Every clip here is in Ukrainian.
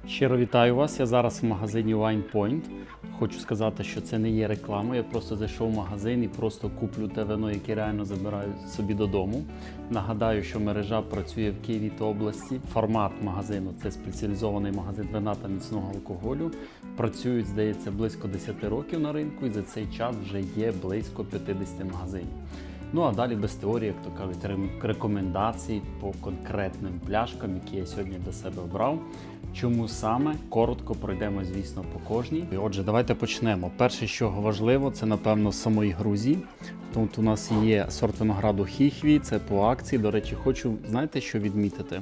Щиро вітаю вас. Я зараз в магазині Wine Point. Хочу сказати, що це не є реклама. Я просто зайшов в магазин і просто куплю те вино, яке реально забираю собі додому. Нагадаю, що мережа працює в Києві та області. Формат магазину – це спеціалізований магазин вина та міцного алкоголю. Працюють, здається, близько 10 років на ринку і за цей час вже є близько 50 магазинів. Ну а далі без теорії, як то кажуть, рекомендацій по конкретним пляшкам, які я сьогодні для себе обрав. Чому саме? Коротко пройдемо, звісно, по кожній. Отже, давайте почнемо. Перше, що важливо, це, напевно, з самої Грузії. Тут у нас є сорт винограду Хіхві, це по акції. До речі, хочу, знаєте, що відмітити?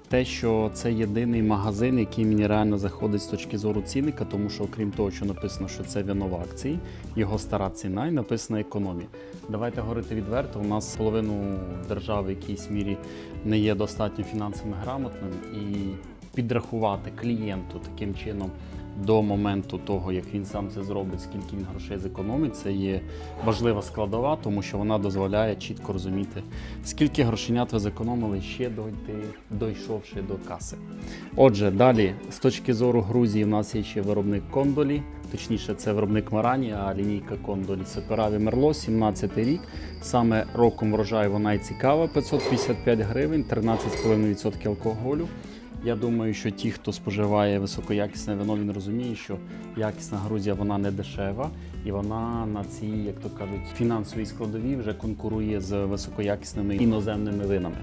Те, що це єдиний магазин, який мені реально заходить з точки зору цінника, тому що, окрім того, що написано, що це вино в акції, його стара ціна і написана економія. Давайте говорити відверто, у нас половину держави в якійсь мірі не є достатньо фінансово грамотним, і підрахувати клієнту таким чином до моменту того, як він сам це зробить, скільки він грошей зекономить, це є важлива складова, тому що вона дозволяє чітко розуміти, скільки грошенят ви зекономили ще дійшовши до каси. Отже, далі, з точки зору Грузії, в нас є ще виробник Кондолі, точніше, це виробник Марані, а лінійка Кондолі це Пераві Мерло, 17 рік. Саме роком врожаю вона і цікава, 555 гривень, 13,5% алкоголю. Я думаю, що ті, хто споживає високоякісне вино, він розуміє, що якісна Грузія, вона не дешева, і вона на цій, як то кажуть, фінансовій складовій вже конкурує з високоякісними іноземними винами.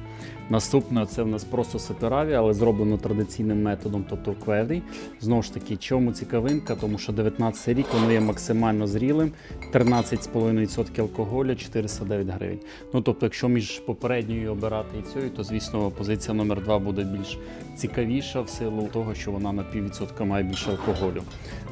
Наступне, це в нас просто сепераві, але зроблено традиційним методом, тобто в квеврі. Знову ж таки, чому цікавинка? Тому що 19 рік, воно є максимально зрілим, 13,5% алкоголю, 409 гривень. Ну, тобто, якщо між попередньою обирати і цією, то, звісно, позиція номер 2 буде більш цікавіша в силу того, що вона на піввідсотка має більше алкоголю.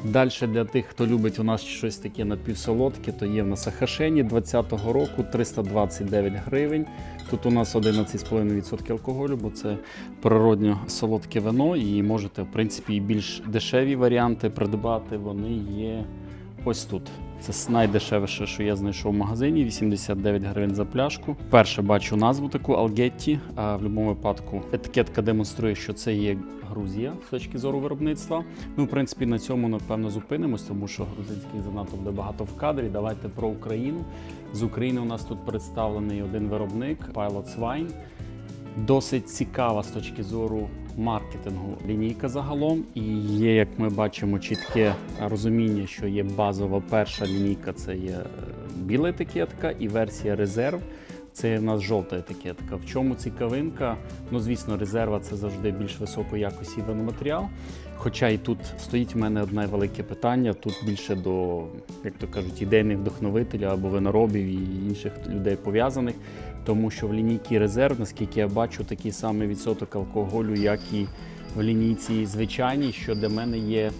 Далі для тих, хто любить у нас щось таке напівсолодке, то є в нас Ахашені 20-го року, 329 гривень. Тут у нас 11,5% алкоголю, бо це природньо солодке вино, і можете, в принципі, і більш дешеві варіанти придбати, вони є ось тут. Це найдешевше, що я знайшов в магазині, 89 гривень за пляшку. Перше бачу назву таку Алгетті, а в будь-якому випадку етикетка демонструє, що це є Грузія з точки зору виробництва. Ну, в принципі, на цьому, напевно, зупинимось, тому що грузинських занадто буде багато в кадрі. Давайте про Україну. З України у нас тут представлений один виробник Pilots Wine. Досить цікава з точки зору маркетингу лінійка загалом, і є, як ми бачимо, чітке розуміння, що є базова перша лінійка, це є біла етикетка, і версія резерв, це в нас жовта етикетка. В чому цікавинка? Ну, звісно, резерва – це завжди більш високої якості виноматеріал, хоча і тут стоїть в мене одне велике питання, тут більше до, як то кажуть, ідейних вдохновителів або виноробів і інших людей пов'язаних, тому що в лінійці резерв, наскільки я бачу, такий самий відсоток алкоголю, як і в лінійці звичайній, що для мене є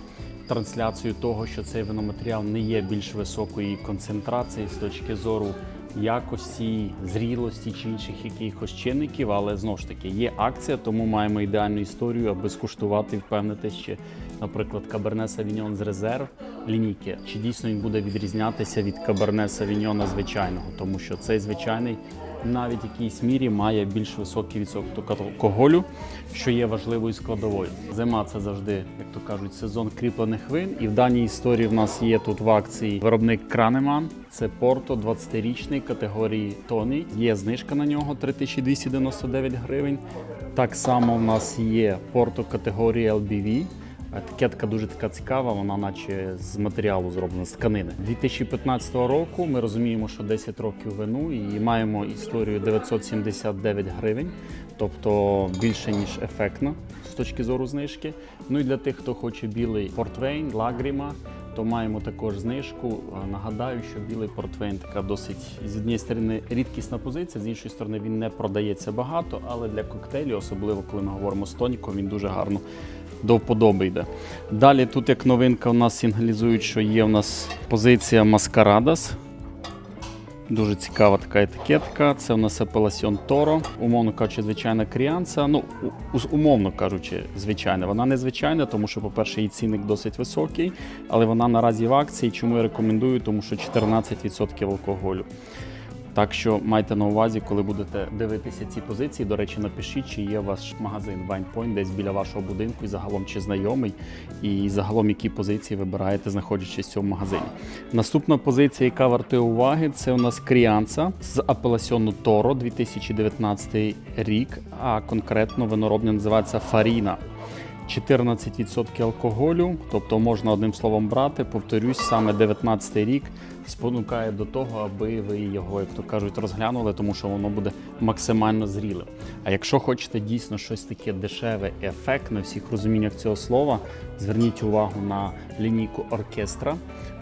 трансляцією того, що цей виноматеріал не є більш високої концентрації з точки зору якості, зрілості чи інших якихось чинників, але знову ж таки є акція, тому маємо ідеальну історію, аби скуштувати і впевнитися, чи, наприклад, Каберне Савіньон з резерв лінійки, чи дійсно він буде відрізнятися від Каберне Савіньона звичайного, тому що цей звичайний навіть в якійсь мірі має більш високий відсоток алкоголю, що є важливою складовою. Зима – це завжди, як то кажуть, сезон кріплених вин. І в даній історії в нас є тут в акції виробник Кранеман. Це Порто, 20-річний, категорії Тоні. Є знижка на нього 3299 гривень. Так само в нас є Порто категорії LBV. Етикетка дуже така цікава, вона наче з матеріалу зроблена, з тканини. 2015 року ми розуміємо, що 10 років вину і маємо історію 979 гривень, тобто більше, ніж ефектна з точки зору знижки. Ну і для тих, хто хоче білий портвейн, лагріма, то маємо також знижку. Нагадаю, що білий портвейн така досить, з однієї сторони, рідкісна позиція, з іншої сторони, він не продається багато, але для коктейлю, особливо коли ми говоримо з тоніком, він дуже гарно до вподоби йде. Далі тут як новинка у нас сигналізують, що є у нас позиція Маскарадас. Дуже цікава така етикетка. Це у нас Апеласьон Торо. Умовно кажучи, звичайна кріанса. Ну, умовно кажучи, звичайна. Вона не звичайна, тому що, по-перше, її цінник досить високий, але вона наразі в акції. Чому я рекомендую? Тому що 14% алкоголю. Так що майте на увазі, коли будете дивитися ці позиції. До речі, напишіть, чи є ваш магазин Wine Point десь біля вашого будинку, і загалом чи знайомий, і загалом які позиції вибираєте, знаходячись в цьому магазині. Наступна позиція, яка вартує уваги, це у нас Кріанса з апелясьону Торо, 2019 рік, а конкретно виноробня називається Фаріна. 14% алкоголю, тобто можна одним словом брати, повторюсь, саме 19 рік спонукає до того, аби ви його, як то кажуть, розглянули, тому що воно буде максимально зрілим. А якщо хочете дійсно щось таке дешеве і ефектне в всіх розуміннях цього слова, зверніть увагу на лінійку Оркестра.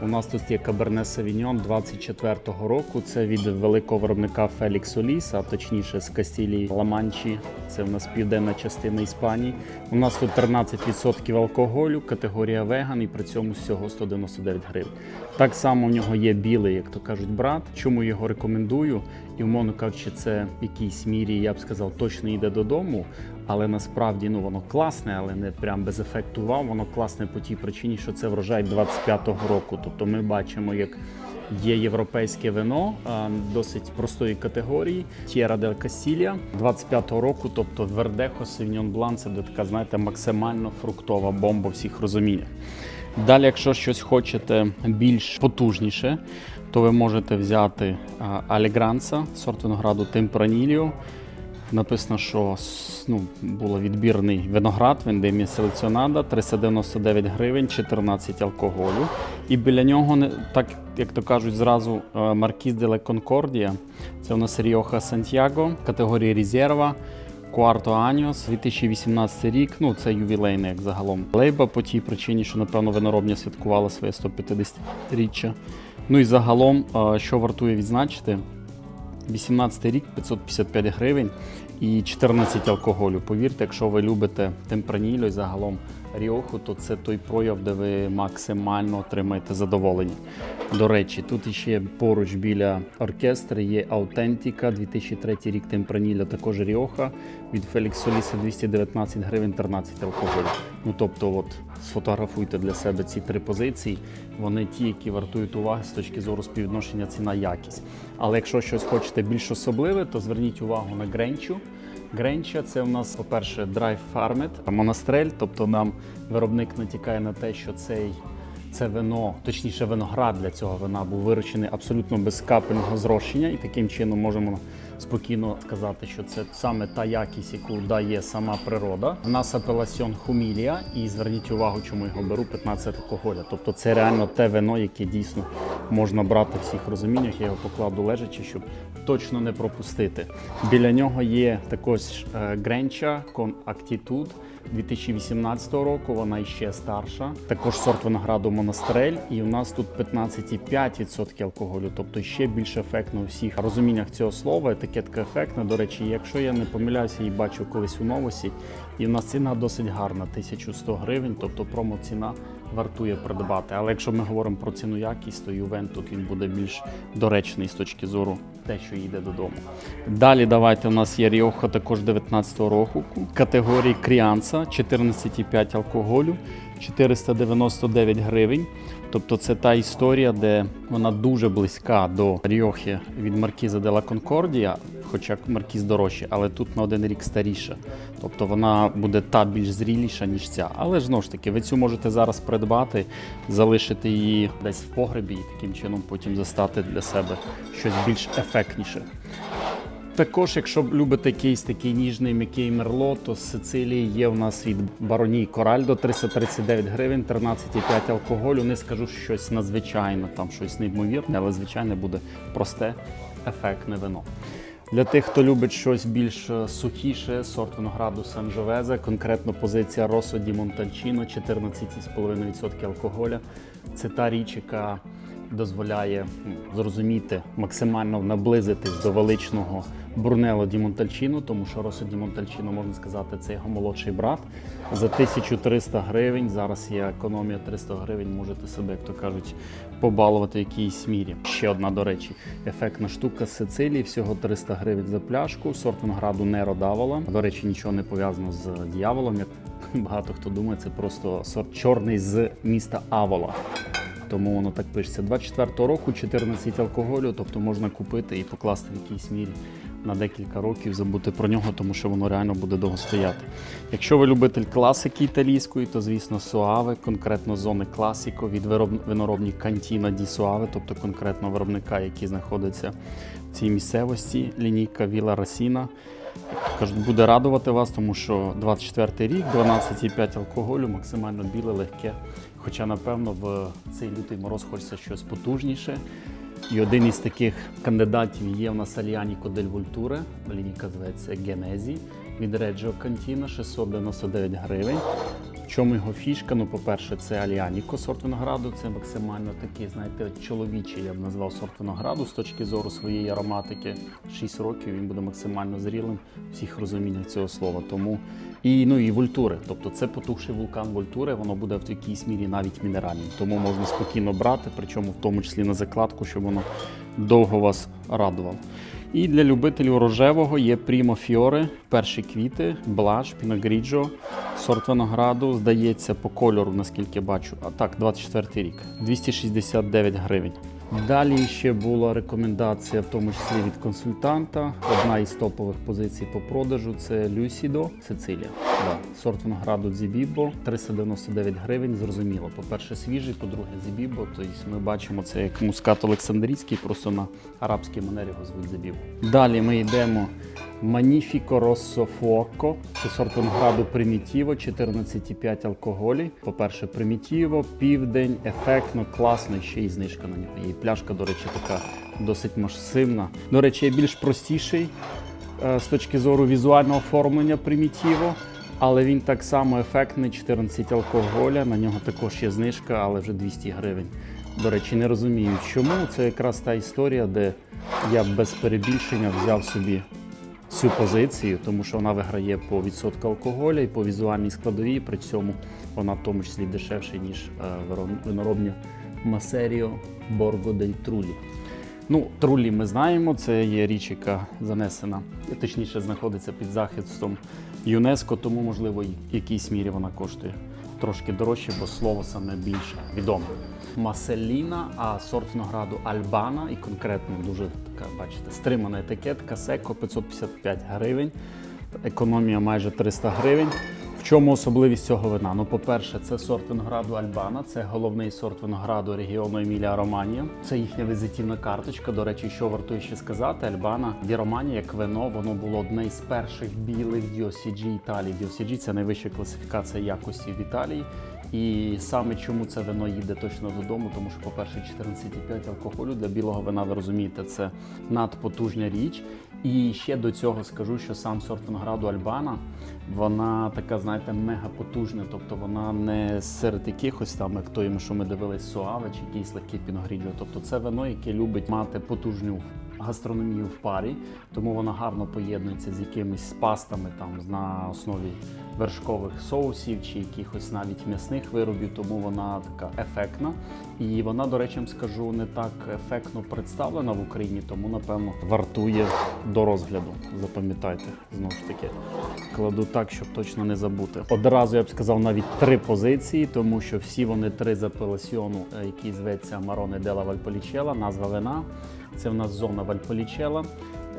У нас тут є Каберне Савіньон 24-го року, це від великого виробника Фелікс Соліс, а точніше з Кастілії Ла-Манчі, це в нас південна частина Іспанії. У нас тут 13% алкоголю, категорія веган і при цьому всього 199 гривень. Так само в нього є білий, як то кажуть, брат. Чому його рекомендую? І, умовно кажучи, це в якійсь мірі, я б сказав, точно йде додому, але насправді воно класне, але не прям без ефекту вау. Воно класне по тій причині, що це врожай 25-го року. Тобто ми бачимо, як є європейське вино досить простої категорії, Т'єра дель Кастілія 25-го року, тобто Вердехо Савіньон Блан, це буде така, знаєте, максимально фруктова бомба в всіх розуміннях. Далі, якщо щось хочете більш потужніше, то ви можете взяти Алегранса, сорт винограду Темпранільо. Написано, що було відбірний виноград, Вендемія селекціонада, 399 гривень, 14 алкоголю. І біля нього, так як то кажуть зразу, Маркіз де ла Конкордія, це у нас Ріоха Сантьяго, категорія Резерва, Куарто Аніос, 2018 рік, це ювілейний, як загалом. Лейба по тій причині, що, напевно, виноробня святкувала своє 150-річчя. І загалом, що вартує відзначити, 18 рік, 555 гривень і 14 алкоголю. Повірте, якщо ви любите Темпранільо і загалом Ріоху, то це той прояв, де ви максимально отримаєте задоволення. До речі, тут іще поруч біля оркестра є Аутентіка, 2003 рік Темпранільо, також Ріоха, від Фелікс Соліса 219 гривень, 13 алкоголю. Тобто, сфотографуйте для себе ці три позиції, вони ті, які вартують уваги з точки зору співвідношення ціна-якість. Але якщо щось хочете більш особливе, то зверніть увагу на Гренчу. Гренча – це у нас, по-перше, Dry Farmed, Монастрель, тобто нам виробник натякає на те, що це вино, точніше виноград для цього вина був вирощений абсолютно без капельного зрощення, і таким чином можемо спокійно сказати, що це саме та якість, яку дає сама природа. У нас апелясьон Хумілія, і зверніть увагу, чому його беру, 15 алкоголя. Тобто це реально те вино, яке дійсно можна брати в всіх розуміннях. Я його покладу лежачи, щоб точно не пропустити. Біля нього є також Гренча Con Actitude 2018 року, вона іще старша. Також сорт винограду Монастрель, і у нас тут 15,5% алкоголю, тобто ще більш ефектно у всіх розуміннях цього слова. Етикетка ефектна, до речі, якщо я не помиляюся, її бачив колись у новосі, і в нас ціна досить гарна, 1100 гривень, тобто промо-ціна вартує придбати. Але якщо ми говоримо про ціну якість, то Ювен тут він буде більш доречний з точки зору те, що йде додому. Далі давайте у нас є Ріоха також 19-го року, категорії Кріанса, 14,5 алкоголю, 499 гривень. Тобто це та історія, де вона дуже близька до Ріохи від Маркіза де ла Конкордія, хоча Маркіз дорожчий, але тут на один рік старіша. Тобто вона буде та більш зріліша, ніж ця. Але ж, знову ж таки, ви цю можете зараз придбати, залишити її десь в погребі і таким чином потім застати для себе щось більш ефектніше. Також, якщо любите якийсь такий ніжний м'який мерло, то з Сицилії є у нас від Бароній Коральдо 339 гривень, 13,5 алкоголю. Не скажу щось надзвичайне, там щось неймовірне, але звичайно буде просте, ефектне вино. Для тих, хто любить щось більш сухіше, сорт винограду Санджовезе, конкретно позиція Росо ді Монтальчино, 14,5% алкоголя. Це та річ, яка дозволяє зрозуміти, максимально наблизитись до величного Брунелло ді Монтальчино, тому що Росо ді Монтальчино, можна сказати, це його молодший брат. За 1300 гривень, зараз є економія 300 гривень, можете себе, як то кажуть, побалувати в якійсь мірі. Ще одна, до речі, ефектна штука з Сицилії, всього 300 гривень за пляшку, сорт винограду Неро Давола. До речі, нічого не пов'язано з дьяволом, як багато хто думає, це просто сорт чорний з міста Авола. тому воно так пишеться. 24-го року 14 алкоголю, тобто можна купити і покласти в якійсь мірі на декілька років, забути про нього, тому що воно реально буде довго стояти. Якщо ви любитель класики італійської, то, звісно, Соаве, конкретно зони класіко від виноробні Cantina di Soave, тобто конкретно виробника, який знаходиться в цій місцевості, лінійка Віла Расіна. Кажуть, буде радувати вас, тому що 24-й рік, 12,5 алкоголю, максимально біле, легке. Хоча, напевно, в цей лютий мороз хочеться щось потужніше. І один із таких кандидатів є в нас Aglianico del Vulture, лінійка зветься Genesi, від Reggio Cantina, 699 гривень. В чому його фішка? Ну, по-перше, це Aglianico, сорт винограду, це максимально такий, знаєте, чоловічий, я б назвав, сорт винограду з точки зору своєї ароматики. 6 років він буде максимально зрілим в всіх розуміннях цього слова. Тому і вультури, тобто це потухший вулкан Вультури, воно буде в якійсь мірі навіть мінеральним. Тому можна спокійно брати, причому в тому числі на закладку, щоб воно довго вас радувало. І для любителів рожевого є Primo Fiore, перші квіти, Блаш, Pinot Grigio, сорт винограду, здається, по кольору, наскільки бачу, 24 рік, 269 гривень. Далі ще була рекомендація, в тому числі від консультанта. Одна із топових позицій по продажу – це Lucido, Сицилія. Сорт винограду Зібібо, 399 гривень, зрозуміло. По-перше, свіжий, по-друге, Зібібо. Тобто ми бачимо це як мускат Олександрійський, просто на арабській манері його звуть Зібібо. Далі ми йдемо Magnifico Rosso Fuoco, це сорт винограду Primitivo, 14,5 алкоголі. По-перше, Primitivo, південь, ефектно, класно, і ще й знижка на нього. І пляшка, до речі, така досить масивна. До речі, є більш простіший з точки зору візуального оформлення Primitivo, але він так само ефектний, 14 алкоголя, на нього також є знижка, але вже 200 гривень. До речі, не розумію чому, це якраз та історія, де я без перебільшення взяв собі цю позицію, тому що вона виграє по відсотку алкоголя і по візуальній складовій, при цьому вона в тому числі дешевше, ніж виноробня Масеріо Борго дель Трулі. Ну, Трулі ми знаємо, це є річ, яка занесена, точніше знаходиться під захистом ЮНЕСКО, тому, можливо, в якійсь мірі вона коштує трошки дорожче, бо слово саме більш відоме. Маселіна, а сорт винограду Альбана, і конкретно дуже така, бачите, стримана етикетка, Секо, 555 гривень, економія майже 300 гривень. В чому особливість цього вина? Ну, по-перше, це сорт винограду Альбана, це головний сорт винограду регіону Емілія-Романія. Це їхня візитівна карточка. До речі, що вартує ще сказати, Альбана ді Романія, як вино, воно було одне із перших білих DOCG Італії. DOCG – це найвища класифікація якості в Італії. І саме чому це вино їде точно додому, тому що, по-перше, 14,5 алкоголю для білого вина, ви розумієте, це надпотужна річ. І ще до цього скажу, що сам сорт винограду Альбана, вона така, знаєте, мега потужна, тобто вона не серед якихось там, як той, що ми дивились, Соаве чи якийсь легкий Pinot Grigio. Тобто це вино, яке любить мати потужну гастрономію в парі, тому вона гарно поєднується з якимись пастами там на основі вершкових соусів чи якихось навіть м'ясних виробів, тому вона така ефектна. І вона, до речі, скажу, не так ефектно представлена в Україні, тому, напевно, вартує до розгляду. Запам'ятайте, знову ж таки, кладу так, щоб точно не забути. Одразу, я б сказав, навіть 3 позиції, тому що всі вони 3 з апелясьйону, який зветься Marone della Valpolicella, назва вина. Це в нас зона Вальполічела.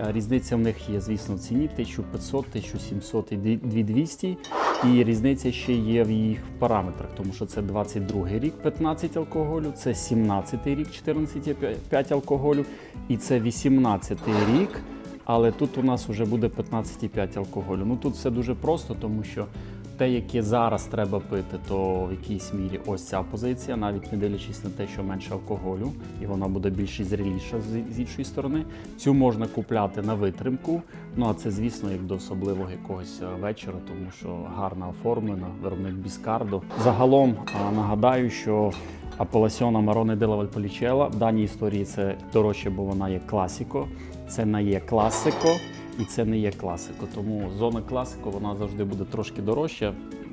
Різниця в них є, звісно, в ціні 1500, 1700 і 2200. І різниця ще є в їх параметрах, тому що це 22-й рік 15 алкоголю, це 17-й рік 14,5 алкоголю і це 18-й рік, але тут у нас вже буде 15,5 алкоголю. Ну тут все дуже просто, тому що те, яке зараз треба пити, то в якійсь мірі ось ця позиція, навіть не дивлячись на те, що менше алкоголю, і вона буде більш зріліша з іншої сторони. Цю можна купляти на витримку, ну а це, звісно, як до особливого якогось вечора, тому що гарно оформлена, виробник Біскардо. Загалом нагадаю, що Апеласьйона Marone della Valpolicella в даній історії це дорожче, бо вона є класіко, це не є класико. І це не є класико, тому зона класико, вона завжди буде трошки дорожча.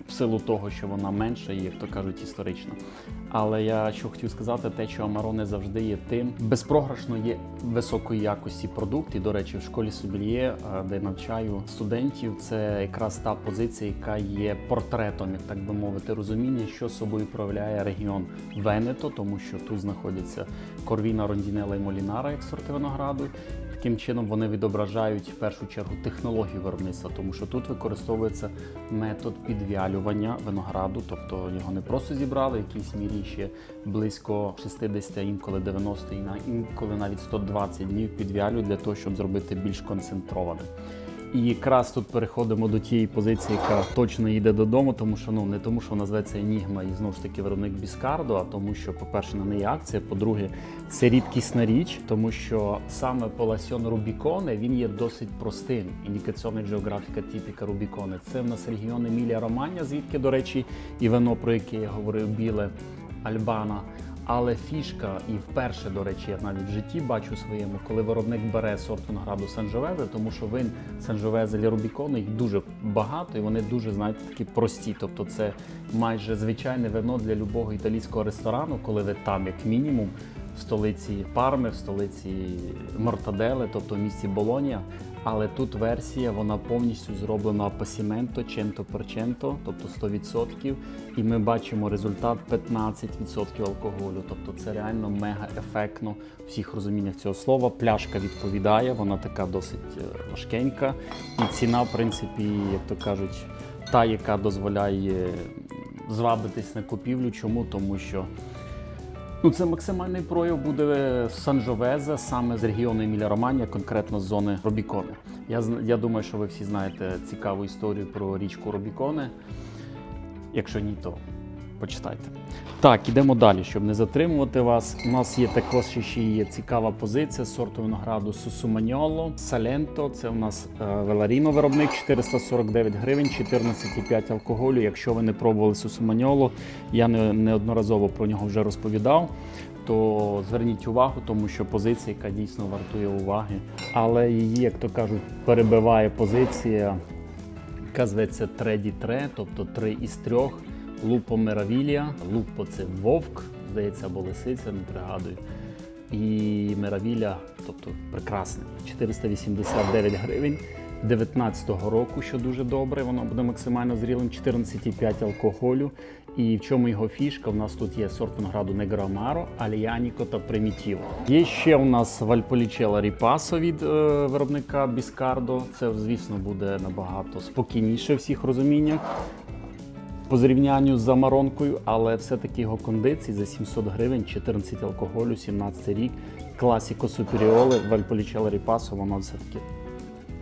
в силу того, що вона менша і, як то кажуть, історична. Але я що хотів сказати, те, що Амароне завжди є тим, безпрограшно є високої якості продукт. І, до речі, в школі Сомельє, де навчаю студентів, це якраз та позиція, яка є портретом, як так би мовити, розуміння, що собою проявляє регіон Венето, тому що тут знаходяться Корвіна, Рондінела і Молінара, як сорти винограду. Таким чином вони відображають в першу чергу технологію виробництва, тому що тут використовується метод підвялювання винограду, тобто його не просто зібрали, в якійсь мірі ще близько 60, інколи 90, інколи навіть 120 днів підвялюють для того, щоб зробити більш концентроване. І якраз тут переходимо до тієї позиції, яка точно йде додому, тому що не тому, що вона зветься Енігма і знову ж таки виробник Біскардо, а тому, що, по-перше, на неї акція, по-друге, це рідкісна річ, тому що саме Поласьон Рубіконе, він є досить простим. Індикаціонна географіка типіка Рубіконе. Це в нас регіон Емілія-Романья, звідки, до речі, і вино, про яке я говорив, біле, Альбана. Але фішка, і вперше, до речі, я навіть в житті бачу своєму, коли виробник бере сорт винограду Санджовезе, тому що вин Санджовезе для Рубікону їх дуже багато і вони дуже, знаєте, такі прості. Тобто це майже звичайне вино для любого італійського ресторану, коли ви там, як мінімум, в столиці Парми, в столиці Мортаделе, тобто в місті Болонія. Але тут версія, вона повністю зроблена апасіменто, 100%, тобто 100%. І ми бачимо результат 15% алкоголю. Тобто це реально мега-ефектно в всіх розуміннях цього слова. Пляшка відповідає, вона така досить важкенька. І ціна, в принципі, як то кажуть, та, яка дозволяє звабитись на купівлю. Чому? Тому що це максимальний прояв буде Санджовезе, саме з регіону Емілія-Романья, конкретно з зони Рубіконе. Я думаю, що ви всі знаєте цікаву історію про річку Рубіконе. Якщо ні, то почитайте. Так, ідемо далі, щоб не затримувати вас. У нас є також ще є цікава позиція сорту винограду Сусуманьоло, Саленто. Це у нас Веларіно виробник, 449 гривень, 14,5 алкоголю. Якщо ви не пробували Сусуманьоло, я неодноразово про нього вже розповідав, то зверніть увагу, тому що позиція, яка дійсно вартує уваги. Але її, як то кажуть, перебиває позиція, яка зветься Тре-ді-тре, тобто 3 із 3. Лупо Меравілія, Лупо це вовк, здається, або лисиця, не пригадую. І Меравілія, тобто прекрасне, 489 гривень, 19-го року, що дуже добре, воно буде максимально зрілим, 14,5 алкоголю. І в чому його фішка? У нас тут є сорт винограду Негро Амаро, Альяніко та Примітіво. Є ще у нас Вальполічелло Ріпасо від виробника Біскардо. Це, звісно, буде набагато спокійніше в всіх розуміннях по зрівнянню з Амаронкою, але все-таки його кондиції за 700 гривень, 14 алкоголю, 17 рік, Класіко Суперіоле, Вальполічелло Ріпасо, воно все-таки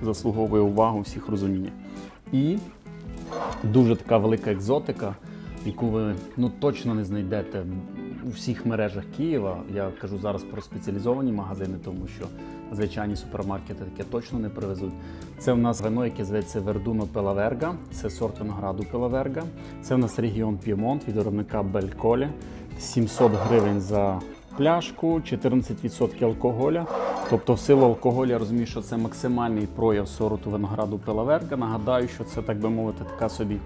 заслуговує увагу всіх розуміння. І дуже така велика екзотика, яку ви точно не знайдете у всіх мережах Києва. Я кажу зараз про спеціалізовані магазини, тому що звичайні супермаркети таке точно не привезуть. Це в нас вино, яке зветься Вердуно Пелаверга, це сорт винограду Пелаверга. Це в нас регіон П'ємонт від виробника Бельколе, 700 гривень за пляшку, 14% алкоголя. Тобто в силу алкоголю я розумію, що це максимальний прояв сорту винограду Пелаверга. Нагадаю, що це, так би мовити, така собі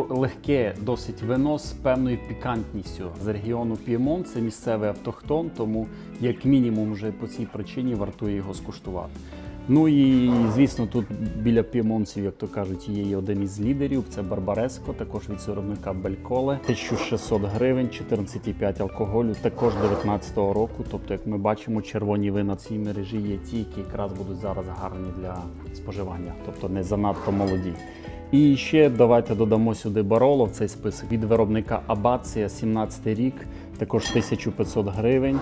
легке досить вино з певною пікантністю. З регіону П'ємонт, це місцевий автохтон, тому як мінімум вже по цій причині вартує його скуштувати. Ну і, звісно, тут біля п'ємонців, як то кажуть, є один із лідерів, це Барбареско, також від виробника Бельколе, 1600 гривень, 14,5 алкоголю, також 19-го року. Тобто, як ми бачимо, червоні вина цій мережі є ті, які якраз будуть зараз гарні для споживання, тобто не занадто молоді. І ще давайте додамо сюди Бароло в цей список від виробника Абація, 17 рік, також 1500 гривень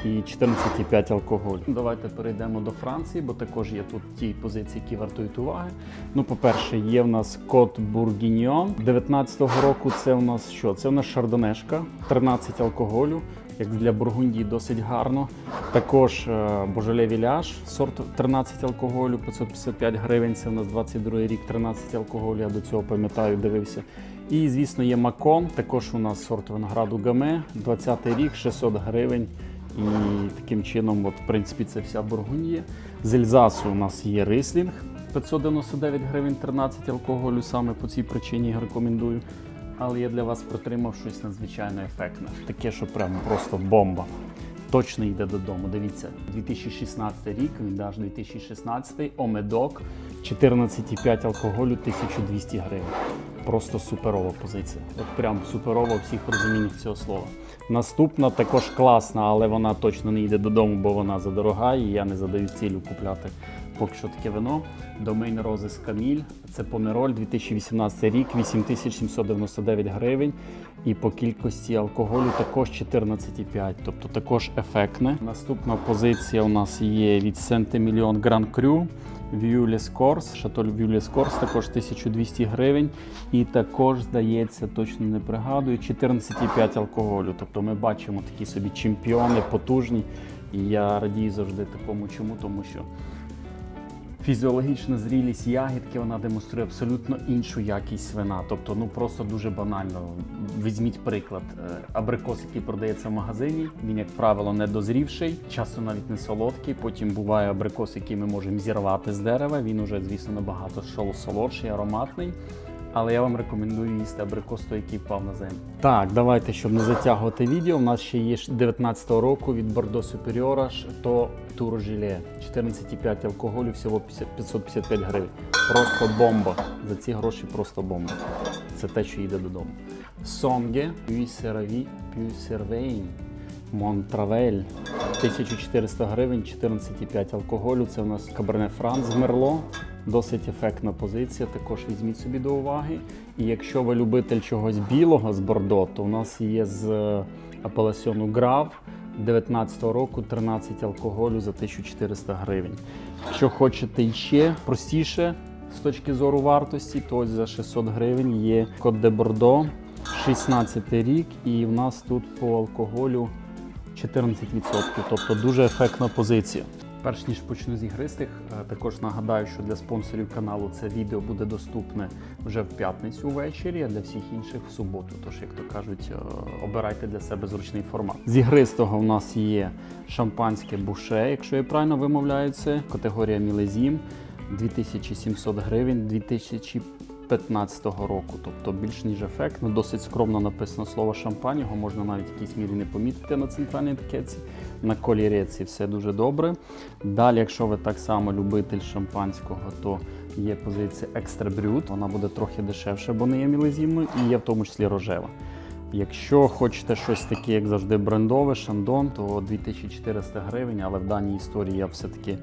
і 14,5 алкоголь. Давайте перейдемо до Франції, бо також є тут ті позиції, які вартують уваги. По-перше, є в нас Кот Бургіньон 19-го року, це у нас що? Це у нас шардонешка, 13 алкоголю. Як для Бургундії досить гарно. Також Божоле Віляж, сорт 13 алкоголю, 555 гривень, це у нас 22 рік, 13 алкоголю, я до цього пам'ятаю, дивився. І, звісно, є Макон, також у нас сорт винограду Гаме, 20 рік, 600 гривень. І таким чином, в принципі, це вся Бургундія. З Ельзасу у нас є Рислінг, 599 гривень 13 алкоголю, саме по цій причині рекомендую. Але я для вас протримав щось надзвичайно ефектне. Таке, що прямо просто бомба. Точно йде додому. Дивіться, 2016 рік, він аж 2016, Омедок, 14,5 алкоголю, 1200 гривень. Просто суперова позиція. От прям суперова у всіх розуміннях цього слова. Наступна також класна, але вона точно не йде додому, бо вона задорога, і я не задаю цілю купляти поки що таке вино. Domaine Roses Camille, це Помероль, 2018 рік, 8799 гривень. І по кількості алкоголю також 14,5, тобто також ефектне. Наступна позиція у нас є від Saint-Emilion Grand Cru, Vieux Les Corses, Шатоль Vieux Les Corses, також 1200 гривень. І також, здається, точно не пригадую, 14,5 алкоголю. Тобто ми бачимо такі собі чемпіони, потужні. І я радію завжди такому чому, тому що фізіологічна зрілість ягідки, вона демонструє абсолютно іншу якість вина. Тобто, ну просто дуже банально. Візьміть приклад. Абрикос, який продається в магазині, він, як правило, не дозрівший, часто навіть не солодкий. Потім буває абрикос, який ми можемо зірвати з дерева. Він уже, звісно, набагато солодший, ароматний. Але я вам рекомендую їсти абрикос той, який впав на землю. Так, давайте, щоб не затягувати відео, у нас ще є 19-го року від Bordeaux Superior Chateau Tour Gillet. 14,5 алкоголю, всього 555 гривень. Просто бомба. За ці гроші просто бомба. Це те, що йде додому. Songe, Puy Servi, Puy Cervein, Montravel. 1400 гривень, 14,5 алкоголю. Це у нас Cabernet Franc з Merlot. Досить ефектна позиція, також візьміть собі до уваги. І якщо ви любитель чогось білого з Бордо, то у нас є з апелясьйону Грав 19-го року 13 алкоголю за 1400 гривень. Якщо хочете ще простіше з точки зору вартості, то ось за 600 гривень є Côte de Bordeaux, 16 рік, і в нас тут по алкоголю 14%, тобто дуже ефектна позиція. Перш ніж почну з ігристих, також нагадаю, що для спонсорів каналу це відео буде доступне вже в п'ятницю ввечері, а для всіх інших в суботу. Тож, як то кажуть, обирайте для себе зручний формат. З ігристого в нас є шампанське буше, якщо я правильно вимовляю це, категорія Мілезім, 2700 гривень, 2015 року, тобто більш ніж ефектно, досить скромно написано слово шампань, його можна навіть в якійсь мірі не помітити на центральній етикетці. На коліреці все дуже добре. Далі, якщо ви так само любитель шампанського, то є позиція Extra Brut. Вона буде трохи дешевше, бо не є мілезімною, і є в тому числі рожева. Якщо хочете щось таке, як завжди, брендове, Шандон, то 2400 гривень, але в даній історії я все-таки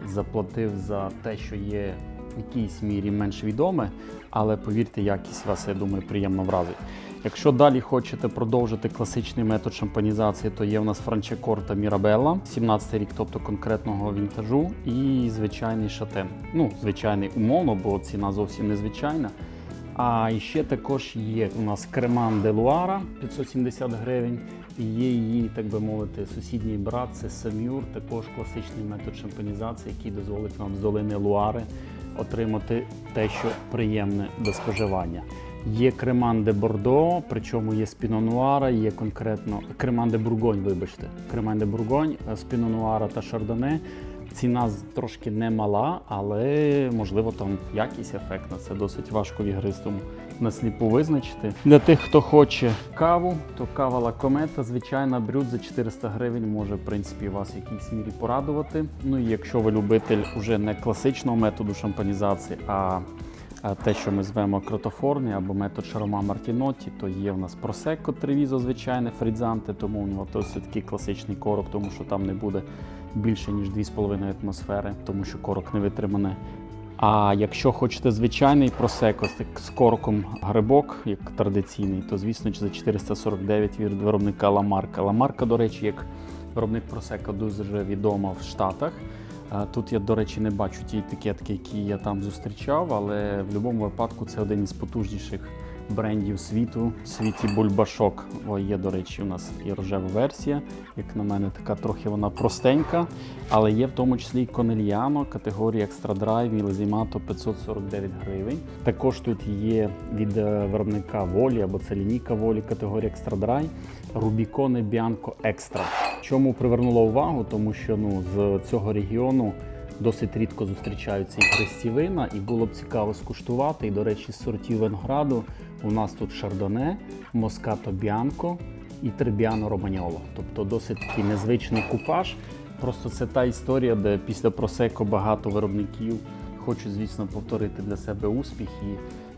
заплатив за те, що є в якійсь мірі менш відоме, але повірте, якість вас, я думаю, приємно вразить. Якщо далі хочете продовжити класичний метод шампанізації, то є у нас Франчекорта Мірабелла, 17 рік, тобто конкретного вінтажу, і звичайний шатен. Ну, звичайний умовно, бо ціна зовсім незвичайна. А ще також є у нас Креман де Луара, 570 гривень, і є її, так би мовити, сусідній брат, це Самюр, також класичний метод шампанізації, який дозволить вам з долини Луари отримати те, що приємне до споживання. Є Креман де Бордо, причому є з Піно Нуара, є конкретно Креман де Бургонь, вибачте. Креман де Бургонь з Піно Нуара та Шардоне. Ціна трошки не мала, але, можливо, там якість ефектна. Це досить важко в ігристому насліпу визначити. Для тих, хто хоче каву, то кава Ла Комета, звичайна, брют за 400 гривень може, в принципі, вас в якійсь мірі порадувати. Ну і якщо ви любитель уже не класичного методу шампанізації, а те, що ми звемо кротофорний або метод Шарома Мартінотті, то є в нас Просекко Тревізо, звичайне, Фрідзанте, тому у нього досить такий класичний корок, тому що там не буде більше, ніж 2,5 атмосфери, тому що корок не витримане. А якщо хочете звичайний просеко з корком грибок, як традиційний, то, звісно, за 449 від виробника Ла Марка. Ла Марка, до речі, як виробник просеко дуже відома в Штатах. Тут я, до речі, не бачу ті етикетки, які я там зустрічав, але в будь-якому випадку це один із потужніших брендів світу, в світі бульбашок. Є, до речі, у нас і рожева версія, як на мене, така трохи вона простенька, але є в тому числі і Конельяно, категорія Extra Dry, Мілезімато 549 гривень. Також тут є від виробника Волі, або це лінійка Волі, категорія Extra Dry, Rubicone Bianco Extra. Чому привернуло увагу? Тому що з цього регіону Досить рідко зустрічаються ігристі вина, і було б цікаво скуштувати. І, до речі, з сортів винограду у нас тут Шардоне, Москато Б'янко і Требіано Романьоло. Тобто досить такий незвичний купаж. Просто це та історія, де після Просеко багато виробників хочуть, звісно, повторити для себе успіх і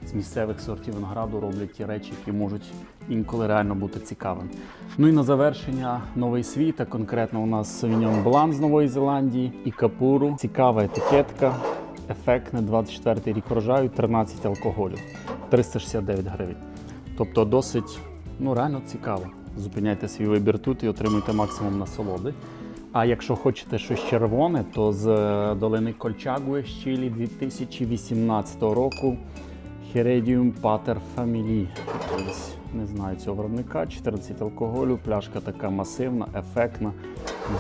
з місцевих сортів винограду роблять ті речі, які можуть інколи реально бути цікавими. Ну і на завершення новий світ, а конкретно у нас Sauvignon Blanc з Нової Зеландії і Капуру. Цікава етикетка, ефектне, 24-й рік врожаю, 13 алкоголю, 369 гривень. Тобто досить, реально цікаво. Зупиняйте свій вибір тут і отримуйте максимум насолоди. А якщо хочете щось червоне, то з долини Кольчагуе з Чилі 2018 року Heredium Pater Family. Не знаю цього виробника, 14 алкоголю, пляшка така масивна, ефектна,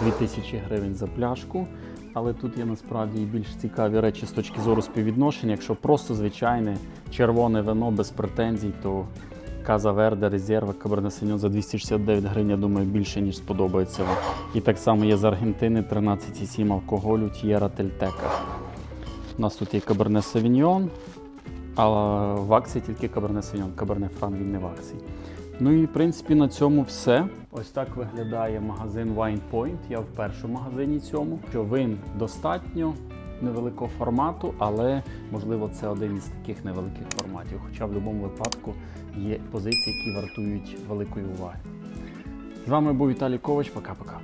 2000 гривень за пляшку. Але тут є насправді і більш цікаві речі з точки зору співвідношення. Якщо просто звичайне червоне вино без претензій, то Casa Verde, Резерва, Каберне Савіньон за 269 гривень, я думаю, більше, ніж сподобається вам. І так само є з Аргентини 13,7 алкоголю Т'єра Тельтека. У нас тут є Каберне Савіньон, а в акції тільки Каберне Савіньон, Каберне Фран він не в акції. Ну і в принципі на цьому все. Ось так виглядає магазин Wine Point. Я в першому магазині цьому. Що вин достатньо невеликого формату, але можливо це один із таких невеликих форматів. Хоча в будь-якому випадку є позиції, які вартують великої уваги. З вами був Віталій Ковач. Пока-пока.